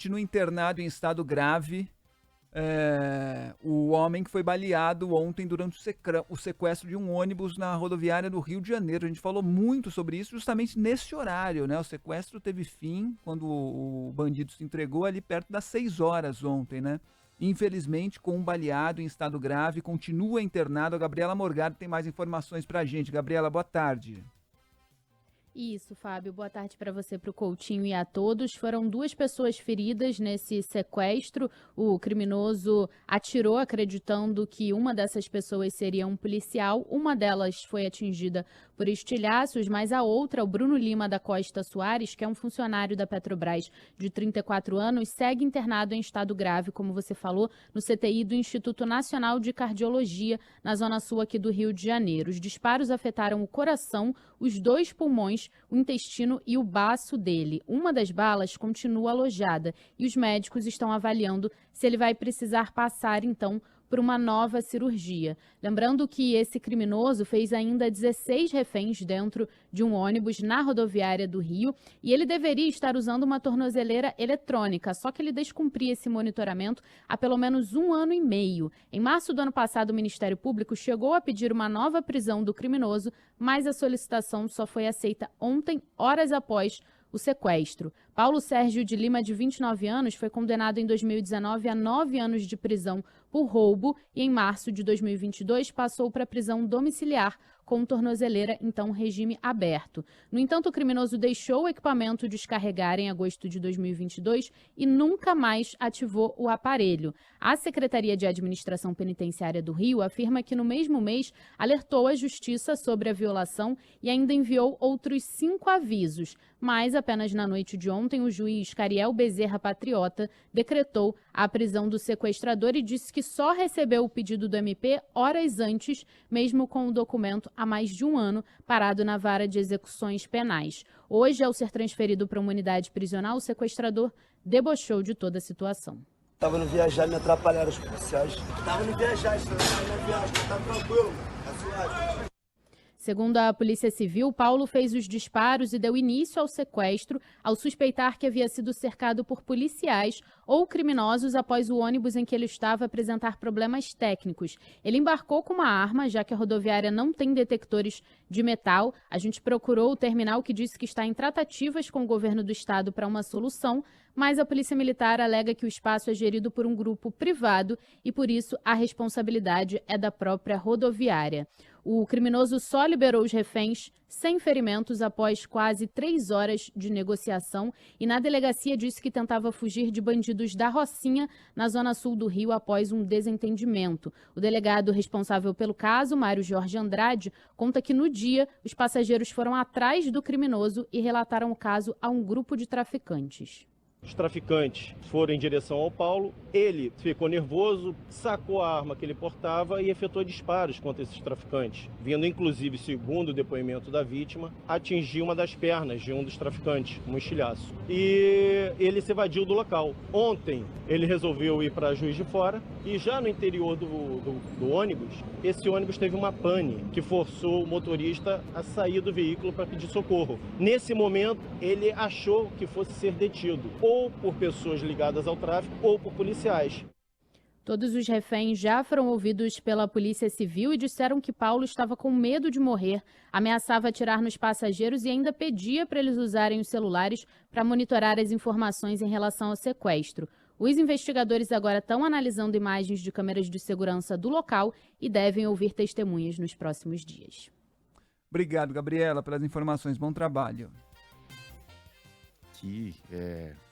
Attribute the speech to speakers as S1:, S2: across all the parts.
S1: continua internado em estado grave. O homem que foi baleado ontem durante o sequestro de um ônibus na rodoviária do Rio de Janeiro. A gente falou muito sobre isso justamente nesse horário, né? O sequestro teve fim quando o bandido se entregou ali perto das 6 horas ontem, né? Infelizmente, com um baleado em estado grave, continua internado. A Gabriela Morgado tem mais informações pra gente. Gabriela, boa tarde.
S2: Isso, Fábio. Boa tarde para você, para o Coutinho e a todos. Foram 2 pessoas feridas nesse sequestro. O criminoso atirou acreditando que uma dessas pessoas seria um policial. Uma delas foi atingida por estilhaços, mas a outra, o Bruno Lima da Costa Soares, que é um funcionário da Petrobras de 34 anos, segue internado em estado grave, como você falou, no CTI do Instituto Nacional de Cardiologia, na zona sul aqui do Rio de Janeiro. Os disparos afetaram o coração, os 2 pulmões, o intestino e o baço dele. Uma das balas continua alojada e os médicos estão avaliando se ele vai precisar passar, então, por uma nova cirurgia. Lembrando que esse criminoso fez ainda 16 reféns dentro de um ônibus na rodoviária do Rio e ele deveria estar usando uma tornozeleira eletrônica, só que ele descumpria esse monitoramento há pelo menos 1 ano e meio. Em março do ano passado, o Ministério Público chegou a pedir uma nova prisão do criminoso, mas a solicitação só foi aceita ontem, horas após o sequestro. Paulo Sérgio de Lima, de 29 anos, foi condenado em 2019 a 9 anos de prisão por roubo e em março de 2022 passou para prisão domiciliar com tornozeleira, então regime aberto. No entanto, o criminoso deixou o equipamento descarregar em agosto de 2022 e nunca mais ativou o aparelho. A Secretaria de Administração Penitenciária do Rio afirma que no mesmo mês alertou a Justiça sobre a violação e ainda enviou outros 5 avisos, mas apenas na noite de ontem o juiz Cariel Bezerra Patriota decretou a prisão do sequestrador e disse que só recebeu o pedido do MP horas antes, mesmo com o documento há mais de 1 ano parado na vara de execuções penais. Hoje, ao ser transferido para uma unidade prisional, o sequestrador debochou de toda a situação.
S3: Tava no viajar, me atrapalharam os policiais. Tava no viajar, tá tranquilo, tá suave.
S2: Segundo a Polícia Civil, Paulo fez os disparos e deu início ao sequestro ao suspeitar que havia sido cercado por policiais ou criminosos após o ônibus em que ele estava apresentar problemas técnicos. Ele embarcou com uma arma, já que a rodoviária não tem detectores de metal. A gente procurou o terminal, que disse que está em tratativas com o governo do estado para uma solução, mas a Polícia Militar alega que o espaço é gerido por um grupo privado e, por isso, a responsabilidade é da própria rodoviária. O criminoso só liberou os reféns sem ferimentos após quase 3 horas de negociação e na delegacia disse que tentava fugir de bandidos da Rocinha, na zona sul do Rio, após um desentendimento. O delegado responsável pelo caso, Mário Jorge Andrade, conta que no dia os passageiros foram atrás do criminoso e relataram o caso a um grupo de traficantes.
S4: Os traficantes foram em direção ao Paulo, ele ficou nervoso, sacou a arma que ele portava e efetuou disparos contra esses traficantes, vindo inclusive, segundo o depoimento da vítima, atingir uma das pernas de um dos traficantes, um estilhaço. E ele se evadiu do local. Ontem ele resolveu ir para Juiz de Fora e já no interior do ônibus, esse ônibus teve uma pane que forçou o motorista a sair do veículo para pedir socorro. Nesse momento, ele achou que fosse ser detido, ou por pessoas ligadas ao tráfico, ou por policiais.
S2: Todos os reféns já foram ouvidos pela Polícia Civil e disseram que Paulo estava com medo de morrer, ameaçava atirar nos passageiros e ainda pedia para eles usarem os celulares para monitorar as informações em relação ao sequestro. Os investigadores agora estão analisando imagens de câmeras de segurança do local e devem ouvir testemunhas nos próximos dias.
S1: Obrigado, Gabriela, pelas informações. Bom trabalho.
S5: Que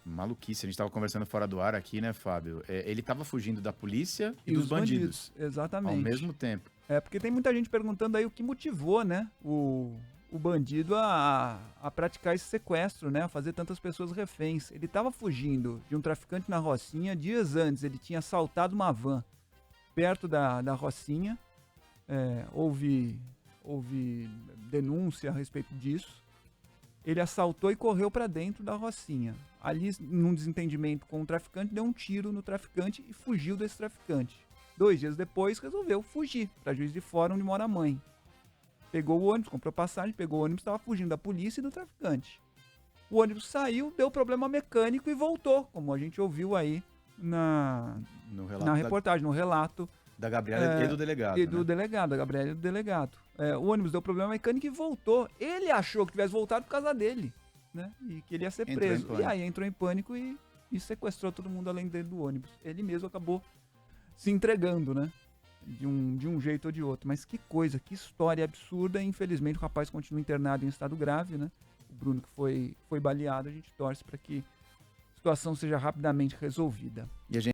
S5: maluquice. A gente estava conversando fora do ar aqui, né, Fábio? Ele estava fugindo da polícia e dos bandidos.
S1: Exatamente.
S5: Ao mesmo tempo.
S1: Porque tem muita gente perguntando aí o que motivou, né, o bandido a praticar esse sequestro, né, a fazer tantas pessoas reféns. Ele estava fugindo de um traficante na Rocinha. Dias antes, ele tinha assaltado uma van perto da Rocinha. Houve denúncia a respeito disso. Ele assaltou e correu para dentro da Rocinha. Ali, num desentendimento com o traficante, deu um tiro no traficante e fugiu desse traficante. 2 dias depois, resolveu fugir para Juiz de Fora, onde mora a mãe. Pegou o ônibus, comprou passagem, pegou o ônibus, estava fugindo da polícia e do traficante. O ônibus saiu, deu problema mecânico e voltou, como a gente ouviu aí na reportagem, no relato.
S5: Da Gabriela e do delegado.
S1: E do delegado, da Gabriela e do delegado. O ônibus deu problema mecânico e voltou. Ele achou que tivesse voltado por causa dele, né? E que ele ia ser preso. E aí entrou em pânico e sequestrou todo mundo além dele do ônibus. Ele mesmo acabou se entregando, né? De um jeito ou de outro. Mas que coisa, que história absurda. Infelizmente o rapaz continua internado em estado grave, né? O Bruno que foi baleado, a gente torce para que a situação seja rapidamente resolvida.
S5: E a gente